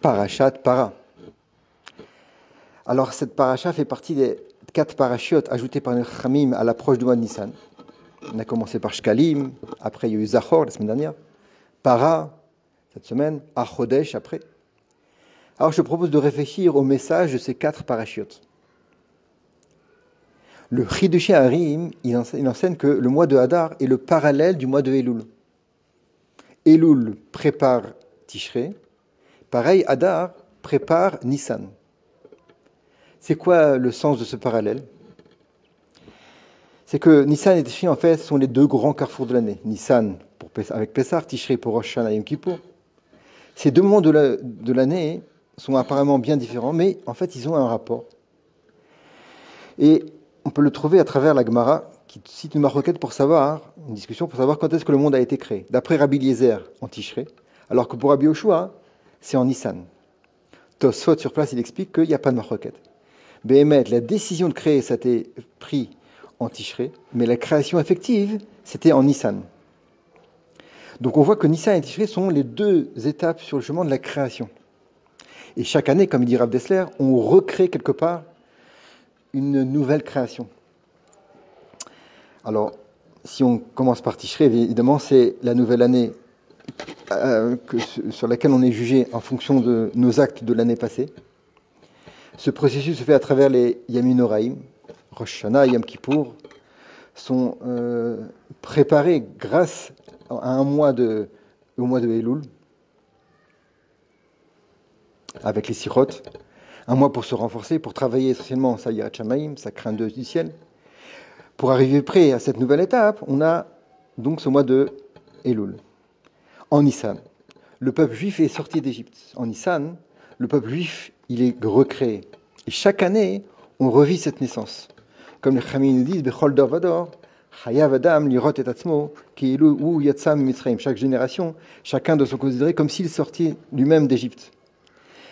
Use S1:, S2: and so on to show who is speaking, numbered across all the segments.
S1: Parashat Para. Alors cette paracha fait partie des 4 parachiotes ajoutés par les Chachamim à l'approche du mois de Nissan. On a commencé par Shkalim, après il y a eu Zachor la semaine dernière, Para cette semaine, Achodesh après. Alors je propose de réfléchir au message de ces 4 parachiotes. Le Chidushé Harim, il enseigne que le mois de Hadar est le parallèle du mois de Elul. Elul prépare Tishré, pareil Hadar prépare Nissan. C'est quoi le sens de ce parallèle? C'est que Nissan et Tishré, en fait, sont les 2 grands carrefours de l'année. Nissan avec Pessah, Tishré pour Rosh Hashanah et Yom Kippour. Ces 2 moments de l'année sont apparemment bien différents, mais en fait, ils ont un rapport. Et on peut le trouver à travers la Gemara, qui cite une marquette pour savoir, une discussion pour savoir quand est-ce que le monde a été créé. D'après Rabbi Eliezer, en Tishré, alors que pour Rabbi Yoshua, c'est en Nissan. Tosfot, sur place, il explique qu'il n'y a pas de marquette. Béhémet, la décision de créer, ça a été pris en Tishré, mais la création effective, c'était en Nissan. Donc on voit que Nissan et Tishré sont les 2 étapes sur le chemin de la création. Et chaque année, comme il dit Rav Dessler, on recrée quelque part une nouvelle création. Alors, si on commence par Tishré, évidemment, c'est la nouvelle année sur laquelle on est jugé en fonction de nos actes de l'année passée. Ce processus se fait à travers les Yamin Noraim, Rosh Hashanah et Yom Kippour, sont préparés grâce à au mois de Elul, avec les Sirot, un mois pour se renforcer, pour travailler essentiellement sa Yirat Shamayim, sa crainte du ciel. Pour arriver près à cette nouvelle étape, on a donc ce mois de Elul. En Nissan, le peuple juif est sorti d'Égypte. En Nissan, le peuple juif, il est recréé. Et chaque année, on revit cette naissance. Comme les Chachamim nous disent, Bechol dor vador, chayav adam lirot et atzmo, ki'ilu hu yatsa miMitzrayim. Chaque génération, chacun doit se considérer comme s'il sortait lui-même d'Égypte.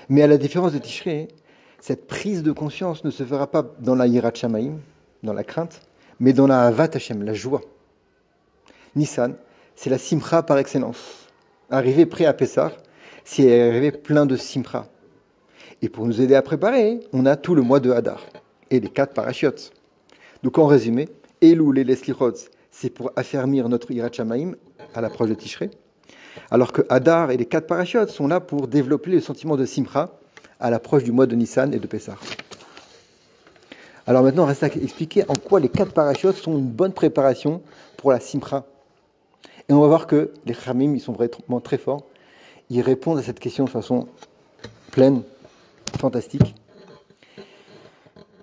S1: Mais à la différence de Tishré, cette prise de conscience ne se fera pas dans la Yirat Shamayim, dans la crainte, mais dans la Avat Hashem, la joie. Nissan, c'est la simcha par excellence. Arriver prêt à Pessah, c'est arriver plein de simcha. Et pour nous aider à préparer, on a tout le mois de Hadar et les 4 parachiotes. Donc en résumé, Elul et les Slichot, c'est pour affermir notre Yirat Shamayim à l'approche de Tishré, alors que Hadar et les 4 parachiotes sont là pour développer le sentiment de simcha à l'approche du mois de Nissan et de Pessah. Alors maintenant, il reste à expliquer en quoi les 4 parachiotes sont une bonne préparation pour la simcha. Et on va voir que les Chachamim, ils sont vraiment très forts. Ils répondent à cette question de façon pleine, fantastique.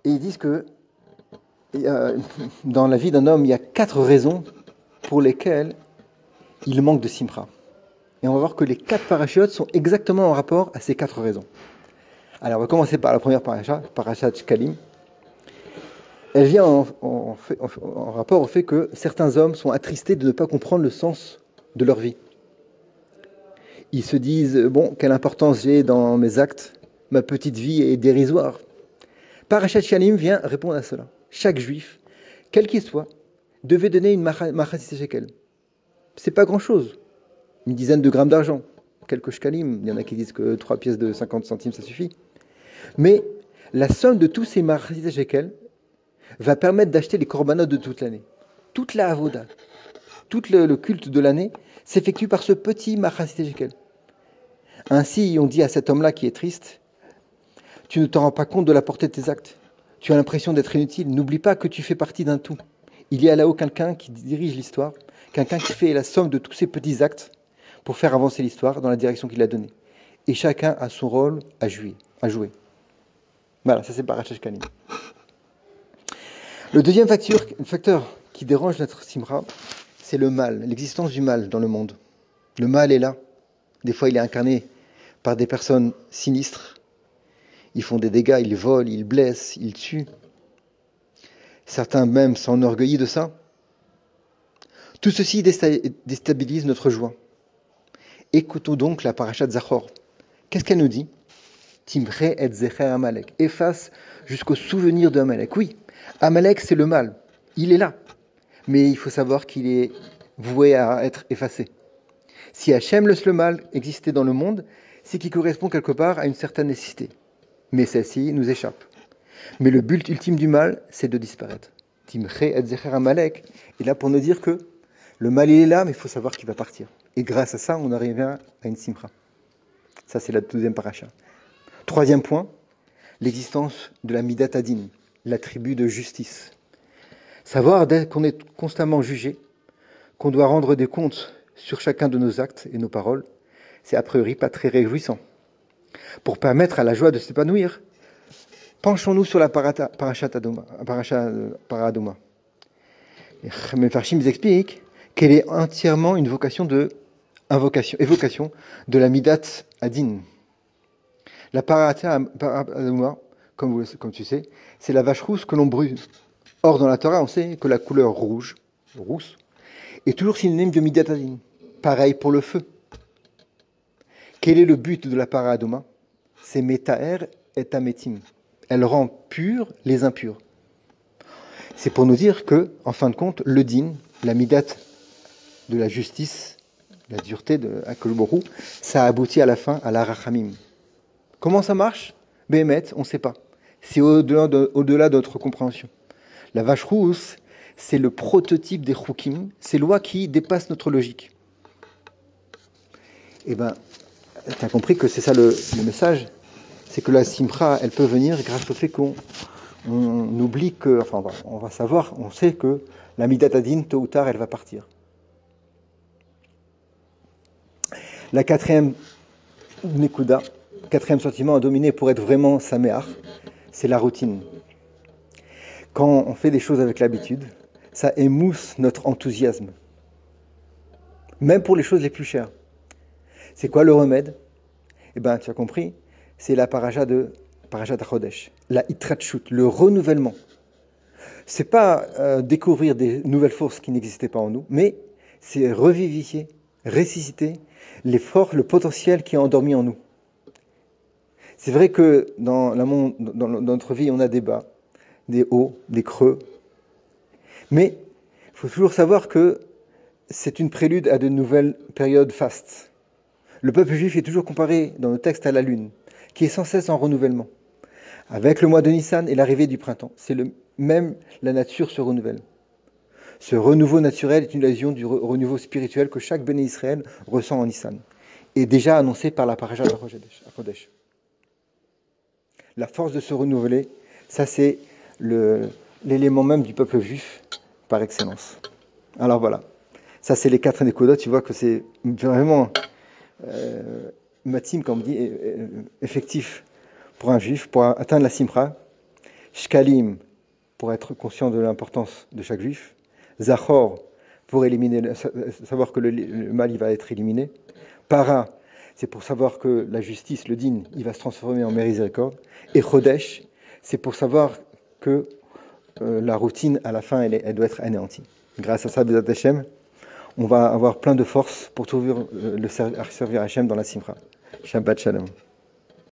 S1: Et ils disent que dans la vie d'un homme, il y a 4 raisons pour lesquelles il manque de simcha. Et on va voir que les 4 parachiotes sont exactement en rapport à ces 4 raisons. Alors on va commencer par la première parachat Shkalim. Elle vient en rapport au fait que certains hommes sont attristés de ne pas comprendre le sens de leur vie. Ils se disent, bon, quelle importance j'ai dans mes actes, ma petite vie est dérisoire. Parashat Shkalim vient répondre à cela. Chaque juif, quel qu'il soit, devait donner une machatzit shekel. C'est pas grand-chose, une dizaine de grammes d'argent, quelques shkalim, il y en a qui disent que 3 pièces de 50 centimes ça suffit. Mais la somme de tous ces machatzit shekel va permettre d'acheter les korbanot de toute l'année. Toute la avoda, tout le culte de l'année s'effectue par ce petit machatzit shekel. Ainsi, on dit à cet homme-là qui est triste, tu ne te rends pas compte de la portée de tes actes. Tu as l'impression d'être inutile. N'oublie pas que tu fais partie d'un tout. Il y a là-haut quelqu'un qui dirige l'histoire, quelqu'un qui fait la somme de tous ces petits actes pour faire avancer l'histoire dans la direction qu'il a donnée. Et chacun a son rôle à jouer. Voilà, ça c'est Parashat Shkalim. Le deuxième facteur qui dérange notre simra, c'est le mal, l'existence du mal dans le monde. Le mal est là. Des fois, il est incarné par des personnes sinistres. Ils font des dégâts, ils volent, ils blessent, ils tuent. Certains même s'enorgueillissent de ça. Tout ceci déstabilise notre joie. Écoutons donc la parashat Zachor. Qu'est-ce qu'elle nous dit? Timre et zecher Amalek. Efface jusqu'au souvenir de Amalek. Oui, Amalek c'est le mal. Il est là. Mais il faut savoir qu'il est voué à être effacé. Si Hachem laisse le mal exister dans le monde, c'est qui correspond quelque part à une certaine nécessité. Mais celle-ci nous échappe. Mais le but ultime du mal, c'est de disparaître. Timche et Zecher Amalek est là pour nous dire que le mal il est là, mais il faut savoir qu'il va partir. Et grâce à ça, on arrive à une simcha. Ça, c'est la deuxième paracha. Troisième point, l'existence de la Midat Adin, l'attribut de justice. Savoir qu'on est constamment jugé, qu'on doit rendre des comptes sur chacun de nos actes et nos paroles, c'est a priori pas très réjouissant. Pour permettre à la joie de s'épanouir, penchons-nous sur la paracha Adoma. Mefarshim explique qu'elle est entièrement une évocation de la Midat Adin. La paracha Adoma, comme tu sais, c'est la vache rousse que l'on brûle. Or, dans la Torah, on sait que la couleur rousse, est toujours synonyme de Midat Adin. Pareil pour le feu. Quel est le but de la paracha Adoma? C'est Metaher et Ametim. Elle rend purs les impurs. C'est pour nous dire que, en fin de compte, le din, la midat de la justice, la dureté de Akadosh Baruch Hu, ça aboutit à la fin à la rachamim. Comment ça marche? Béhémet, on ne sait pas. C'est au-delà de notre compréhension. La vache rousse, c'est le prototype des chukim, ces lois qui dépassent notre logique. Eh bien, tu as compris que c'est ça le message, c'est que la simcha, elle peut venir grâce au fait qu'on oublie que, enfin, on va savoir, on sait que la midat adin, tôt ou tard, elle va partir. La quatrième nekuda, quatrième sentiment à dominer pour être vraiment saméach, c'est la routine. Quand on fait des choses avec l'habitude, ça émousse notre enthousiasme. Même pour les choses les plus chères. C'est quoi le remède? Eh bien, tu as compris, c'est la paracha Chodesh, la hitratshut, le renouvellement. C'est pas découvrir des nouvelles forces qui n'existaient pas en nous, mais c'est revivifier, ressusciter les forces, le potentiel qui est endormi en nous. C'est vrai que dans notre vie, on a des bas, des hauts, des creux, mais il faut toujours savoir que c'est une prélude à de nouvelles périodes fastes. Le peuple juif est toujours comparé dans le texte à la lune, qui est sans cesse en renouvellement. Avec le mois de Nissan et l'arrivée du printemps, même la nature se renouvelle. Ce renouveau naturel est une allusion du renouveau spirituel que chaque Béné Israël ressent en Nissan, et déjà annoncé par la paracha de Chodesh. La force de se renouveler, ça c'est l'élément même du peuple juif par excellence. Alors voilà, ça c'est les 4 nékodotes, tu vois que c'est vraiment matim, comme on dit, effectif pour un juif, pour atteindre la simcha. Shkalim, pour être conscient de l'importance de chaque juif. Zachor, pour savoir que le mal il va être éliminé. Para, c'est pour savoir que la justice, le din, il va se transformer en miséricorde. Et Chodesh, c'est pour savoir que la routine, à la fin, elle doit être anéantie. Grâce à ça, Bezat Hashem, on va avoir plein de force pour servir Hashem dans la simcha. Shabbat Shalom.